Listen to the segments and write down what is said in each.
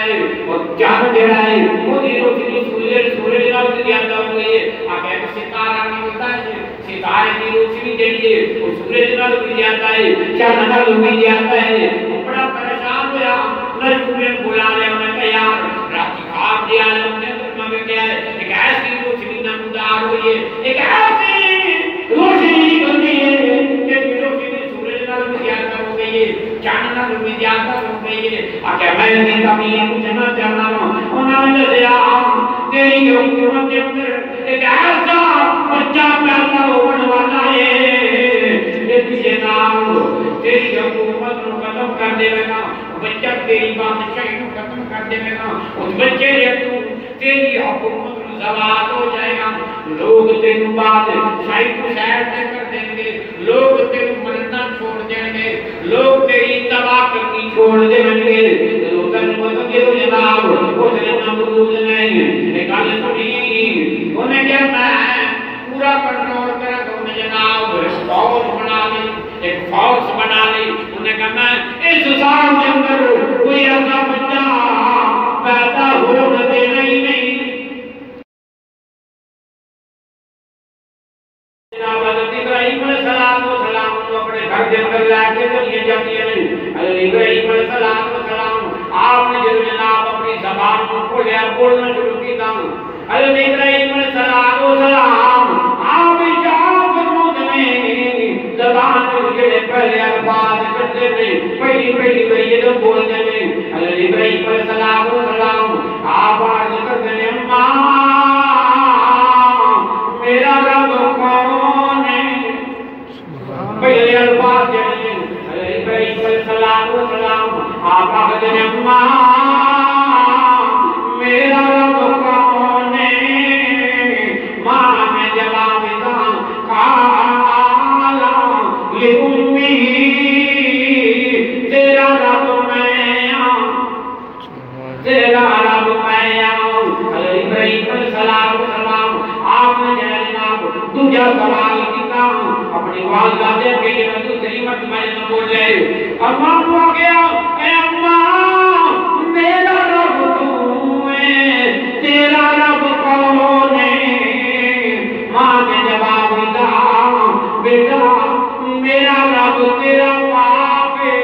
ہے اور چاند جڑا ہے وہ دی روشنی سورج نال زیادہ ہو گئی ہے آگے ستارہ نہیں ہوتا ہے ستارے کی روشنی جڑی ہے وہ سورج نال زیادہ ہے چاند نال زیادہ ہے بڑا پریشان ہوا نجم نے بلا لیا انہوں نے کہا یار راتی خواب دے عالم نے فرما میں کیا ہے ایک ایسی روشنی نمودار ہوئی ہے ایک ایسی روشنی نکل گئی ہے کہ روشنی سورج نال زیادہ ہو گئی ہے چاند نال زیادہ ہو گئی ہے آگے میں نے کبھی پوچھنا چاہنا ہوں انہوں نے کہا تیری حکومت کے اندر ایک ایسا بچہ پیدا ہونے والا ہے تیری نام تیری حکومت کو ختم کر دے گا بچہ تیری بادشاہی کو ختم کر دے گا اس بچے نے تو تیری حکومت کو زوال ہو جائے گا لوگ تیرے بعد شاہی کو شہر سے کر دیں گے لوگ تیرے مرنا چھوڑ دیں گے لوگ تیری تباہ کرنی چھوڑ دیں گے لوگ تنمت کے جناب اس نے نمرود نہیں نکال سنی انہیں کیا میں پورا کنٹرول کرا تو انہیں جناب فوج بنا لی ایک فوج بنا لی انہیں کہا میں اس سال کے اندر کوئی ایسا بچہ پیدا ہونے دینا ہی نہیں جناب حضرت ابراہیم علیہ السلام کو اپنے گھر کے اندر لے کے چلیے جاتی ہیں حضرت ابراہیم علیہ السلام آپ نے جناب اپنی زبان کو کھولیا بولنا شروع کی تھا حضرت ابراہیم علیہ السلام آپ جاب فرمود میں زبان کے پہلے الفاظ کرتے تھے پہلی بری تو بولتے تھے حضرت ابراہیم علیہ السلام آپ عرض کرتے ہیں میرا رب کون ہے پہلے الفاظ جنہیں حضرت ابراہیم علیہ السلام آپ کہتے ہیں میرا رب کون ہے ماں میں جواب داں کالا لِأُمِّهِ تیرا رب میں تیرا رب میں حضرت ابراہیم علیہ السلام آپ نے جناب دوجہ سوال کیتا اپنی والدہ دے کے یہ دوسری مرتبہ نے بول جائے اماں ہو گیا اے اماں میرا رب تو ہے تیرا رب کون ہے ماں نے جواب دیا بیٹا میرا رب تیرا باپ ہے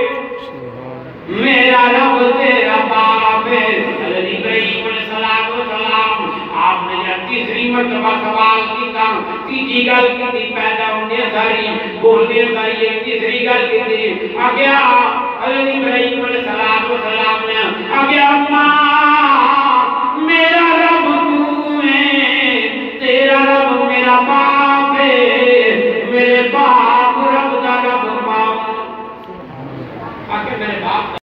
میرا رب تیرا باپ ہے حضرت ابراہیم علیہ السلام آپ نے جب تیسری مرتبہ سوال کیتا تیجی گل کی پیدا ہونے ساری بولنے ساری تیسری گل کی آگیا حضرت ابراہیم علیہ السلام نے آگیا ماں میرا رب تو ہے تیرا رب میرا باپ ہے میرے باپ رب دا رب باپ آگے میرے باپ